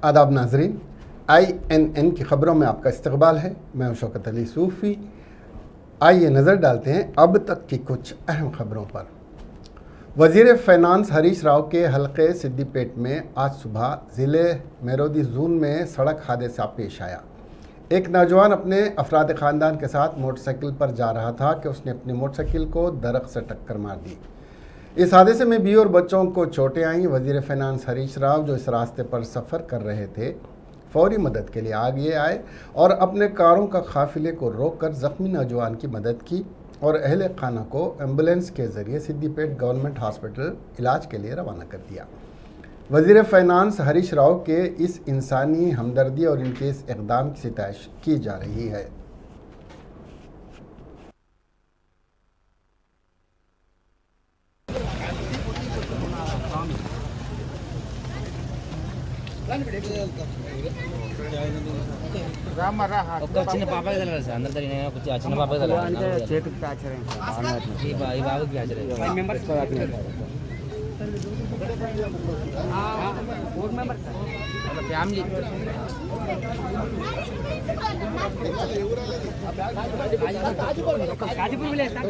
आदाब नाजरीन, INN की ख़बरों में आपका इस्तकबाल है। मैं हूं शौकत अली सूफ़ी। आइए नज़र डालते हैं अब तक की कुछ अहम ख़बरों पर। वज़ीर फ़ाइनेंस हरीश राव के हलक़े सिद्दीपेट में आज सुबह ज़िले मेरोदी ज़ोन में सड़क हादसा पेश आया। एक नौजवान अपने अफराद ख़ानदान के साथ मोटरसाइकिल पर जा रहा था कि उसने अपनी मोटरसाइकिल को दरख्त से टक्कर मार दी। इस हादसे में बीवी और बच्चों को चोटें आईं। वज़ीर फ़ाइनेंस हरीश राव, जो इस रास्ते पर सफ़र कर रहे थे, फौरी मदद के लिए आगे आए और अपने कारों का काफ़िले को रोककर ज़ख्मी नौजवान की मदद की और अहले खाना को एम्बुलेंस के ज़रिए सिद्दीपेट गवर्नमेंट हॉस्पिटल इलाज के लिए रवाना कर दिया। वज़ीर फ़ाइनेंस हरीश राव के इस इंसानी हमदर्दी और इनके इस इक़दाम की सिताइश की जा रही है। ఒక చిన్న పాపకి తెలియదు సార్, అందరు జరిగిన చిన్న పాపకి తెలియదు. చేతికి ప్యాచర్ ఈ బాబుకి ప్యాచర్ అయింది. 5 మెంబర్స్ 4 మెంబర్స్ ఒక family. Kazipur village sir.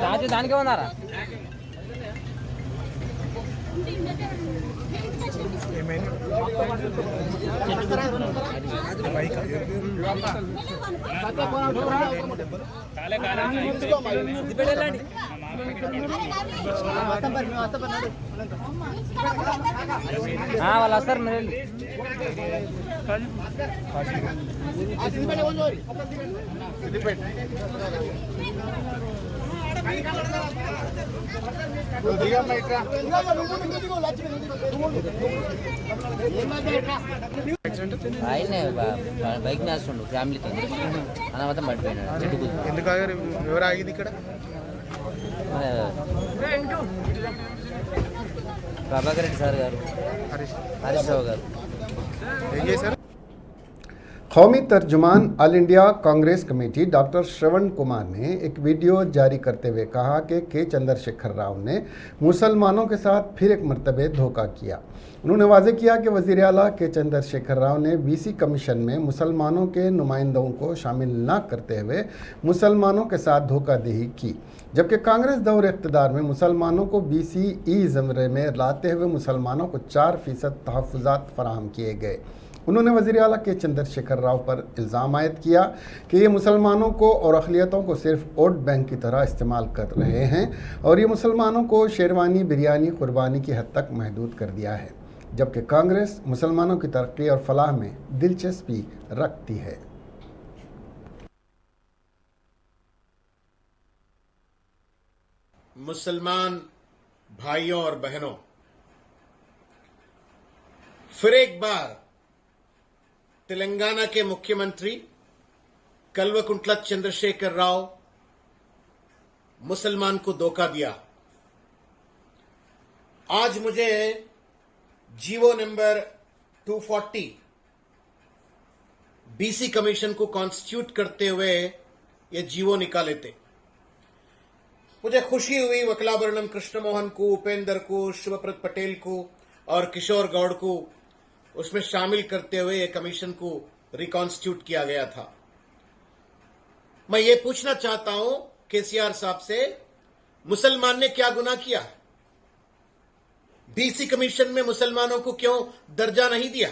Raju దానికే ఉన్నారా? వాళ్ళు వస్తారు మీరు. ఆయనే బైక్ నేస్తుండు ఫ్యామిలీతో, అనామతం పడిపోయినాడు చెట్టుకు. ఎందుకు ఆగారు? ఎవరు ఆగింది ఇక్కడ? ప్రభాకర్ రెడ్డి సార్ గారు, హరీష్ రావు గారు ఏం చేశారు? कौमी तर्जुमान all India Congress committee doctor Shravan Kumar ने एक वीडियो जारी करते हुए कहा कि के चंद्रशेखर राव ने मुसलमानों के साथ फिर एक मरतबे धोखा किया। उन्होंने वाज़ेह किया कि वज़ीर आला के चंद्रशेखर राव ने BC कमीशन में मुसलमानों के नुमाइंदों को शामिल न करते हुए मुसलमानों के साथ धोखाधड़ी की, जबकि कांग्रेस दौर इक़्तिदार में मुसलमानों को BCE ज़मरे में लाते हुए मुसलमानों को 4% तहफ़्फ़ुज़ात फ़राहम किए गए। उन्होंने वज़ीर आला के चंद्रशेखर राव पर इल्ज़ाम आयद किया कि ये मुसलमानों को और अक़लियतों को सिर्फ वोट बैंक की तरह इस्तेमाल कर रहे हैं और ये मुसलमानों को शेरवानी, बिरयानी, कुर्बानी की हद तक महदूद कर दिया है, जबकि कांग्रेस मुसलमानों की तरक्की और फलाह में दिलचस्पी रखती है। मुसलमान भाइयों और बहनों, फिर एक बार तेलंगाना के मुख्यमंत्री कल्वकुंटला चंद्रशेखर राव मुसलमान को धोखा दिया। आज मुझे जीवो नंबर 240 BC कमीशन को कॉन्स्टिट्यूट करते हुए ये जीवो निकाले थे। मुझे खुशी हुई वकलाभरणम कृष्ण मोहन को, उपेंद्र को, शिवप्रत पटेल को और किशोर गौड़ को उसमें शामिल करते हुए एक कमीशन को रिकॉन्स्टिट्यूट किया गया था। मैं ये पूछना चाहता हूं केसीआर साहब से, मुसलमान ने क्या गुनाह किया? BC कमीशन में मुसलमानों को क्यों दर्जा नहीं दिया?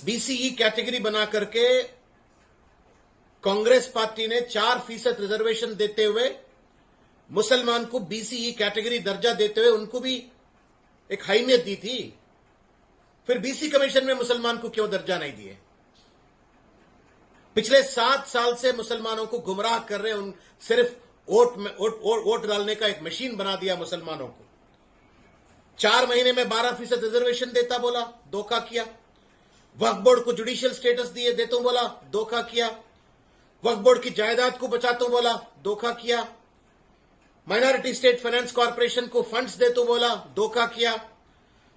BCE कैटेगरी बना करके कांग्रेस पार्टी ने 4% रिजर्वेशन देते हुए मुसलमान को BCE कैटेगरी दर्जा देते हुए उनको भी एक अहमियत दी थी। फिर BC कमीशन में मुसलमान को क्यों दर्जा नहीं दिए? पिछले 7 साल से मुसलमानों को गुमराह कर रहे, उन सिर्फ वोट डालने का एक मशीन बना दिया मुसलमानों को। 4 महीने में 12% रिजर्वेशन देता बोला, धोखा किया। वक्फ बोर्ड को जुडिशियल स्टेटस दिए देता हूं बोला, धोखा किया। वक्फ बोर्ड की जायदाद को बचाता हूं बोला, धोखा किया। माइनॉरिटी स्टेट फाइनेंस कॉर्पोरेशन को फंड्स दे तो बोला, धोखा किया।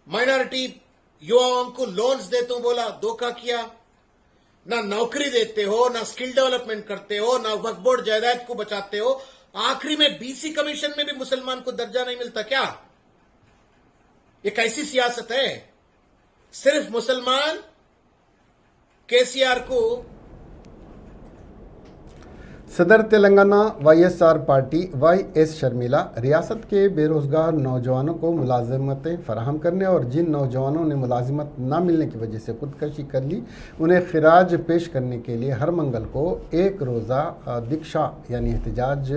माइनॉरिटी युवाओं को लोन्स दे तो बोला, धोखा किया। ना नौकरी देते हो, ना स्किल डेवलपमेंट करते हो, ना वक्फ बोर्ड जायदाद को बचाते हो। आखिरी में बीसी कमीशन में भी मुसलमान को दर्जा नहीं मिलता क्या? ये कैसी सियासत है? सिर्फ मुसलमान केसीआर को। सदर Telangana YSR party YS Sharmila रियासत के बेरोजगार नौजवानों को मुलाजिमतें फराहम करने और जिन नौजवानों ने मुलाजिमत ना मिलने की वजह से खुदकशी कर ली उन्हें खिराज पेश करने के लिए हर मंगल को एक रोज़ा दीक्षा यानी एहतजाज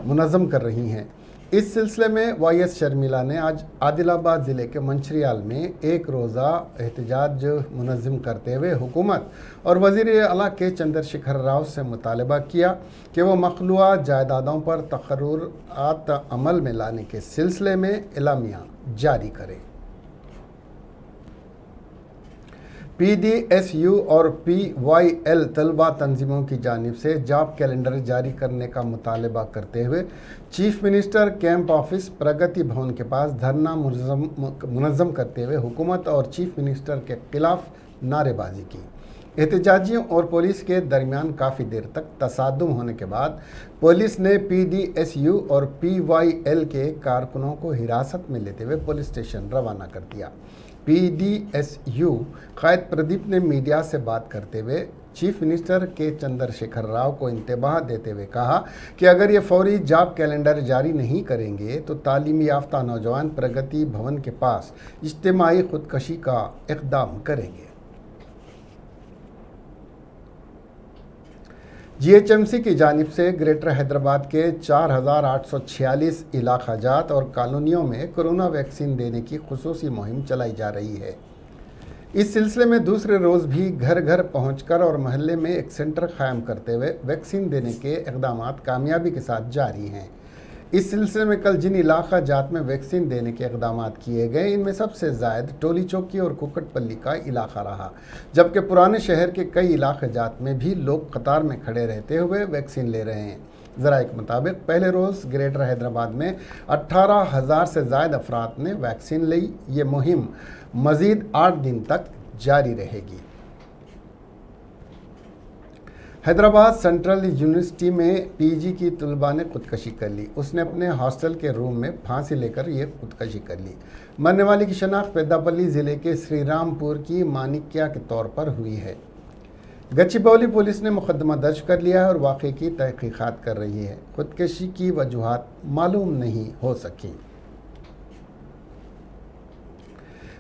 मुनज़्ज़म कर रही हैं। इस सिलसिले में वाईएस शर्मिला ने आज आदिलाबाद ज़िले के मंचरियाल में एक रोज़ा एहतजाज मुनज़्ज़म करते हुए हुकूमत और वज़ीर आला के चंद्रशेखर राव से मुतालबा किया कि वो मखलूआ जायदादों पर तक़र्रुरात अमल में लाने के सिलसिले में एलामिया जारी करें। PDSU और PYL तलबा तंजीमों की जानिब से जॉब कैलेंडर जारी करने का मुतालबा करते हुए चीफ मिनिस्टर कैंप ऑफिस प्रगति भवन के पास धरना मुनज़्ज़म करते हुए हुकूमत और चीफ मिनिस्टर के खिलाफ नारेबाजी की। एहतजाजियों और पुलिस के दरमियान काफ़ी देर तक तसादुम होने के बाद पुलिस ने PDSU और PYL के कारकुनों को हिरासत में लेते हुए पुलिस स्टेशन रवाना कर दिया। PDSU कायद प्रदीप ने मीडिया से बात करते हुए चीफ मिनिस्टर के चंद्रशेखर राव को इंतबाह देते हुए कहा कि अगर ये फौरी जॉब कैलेंडर जारी नहीं करेंगे तो तालीमी याफ्ता नौजवान प्रगति भवन के पास इज्तिमाई खुदकशी का इक़दाम करेंगे। GHMC की जानिब से ग्रेटर हैदराबाद के 4846 इलाका जात और कॉलोनियों में कोरोना वैक्सीन देने की खुसूसी मुहिम चलाई जा रही है। इस सिलसिले में दूसरे रोज़ भी घर घर पहुंचकर और महल्ले में एक सेंटर कायम करते हुए वैक्सीन देने के इक़दाम कामयाबी के साथ जारी हैं। इस सिलसिले में कल जिन इलाका जात में वैक्सीन देने के इक़दाम किए गए इनमें सबसे ज़्यादा टोली चौकी और कुकटपल्ली का इलाका रहा, जबकि पुराने शहर के कई इलाके जात में भी लोग कतार में खड़े रहते हुए वैक्सीन ले रहे हैं। ज़राए के मुताबिक पहले रोज़ ग्रेटर हैदराबाद में 18,000 से ज़ायद अफराद ने वैक्सीन ली। ये मुहिम मज़ीद 8 दिन तक जारी रहेगी। हैदराबाद सेंट्रल यूनिवर्सिटी में PG की तलबा ने खुदकशी कर ली। उसने अपने हॉस्टल के रूम में फांसी लेकर ये खुदकशी कर ली। मरने वाली की शनाख्त पेद्दापल्ली ज़िले के श्रीरामपुर की मानिक्या के तौर पर हुई है। गच्चीबौली पुलिस ने मुकदमा दर्ज कर लिया है और वाक़े की तहकीक़ात कर रही है। खुदकशी की वजूहात मालूम नहीं हो सकी।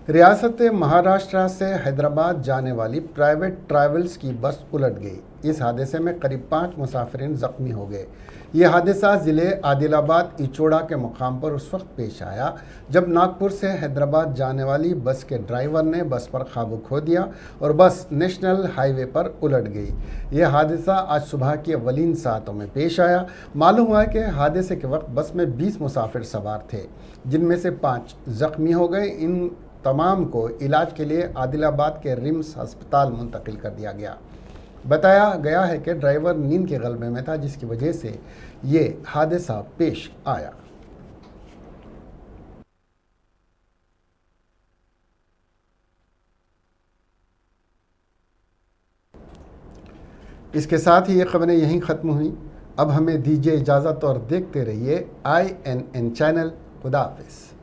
रियासत महाराष्ट्र से हैदराबाद जाने वाली प्राइवेट ट्रैवल्स की बस उलट गई। इस हादसे में करीब 5 मुसाफिरीन ज़ख्मी हो गए। ये हादसा ज़िले आदिलाबाद इचोड़ा के मुकाम पर उस वक्त पेश आया जब नागपुर से हैदराबाद जाने वाली बस के ड्राइवर ने बस पर काबू खो दिया और बस नेशनल हाईवे पर उलट गई। यह हादसा आज सुबह की अवलीन सातों में पेश आया। मालूम हुआ कि हादसे के वक्त बस में 20 मुसाफिर सवार थे, जिनमें से 5 ज़ख्मी हो गए। इन तमाम को इलाज के लिए आदिलाबाद के रिम्स अस्पताल मुंतकिल कर दिया गया। बताया गया है कि ड्राइवर नींद के गलबे में था, जिसकी वजह से ये हादसा पेश आया। इसके साथ ही ये खबरें यहीं ख़त्म हुई। अब हमें दीजिए इजाज़त और देखते रहिए INN चैनल। खुदा हाफिज़।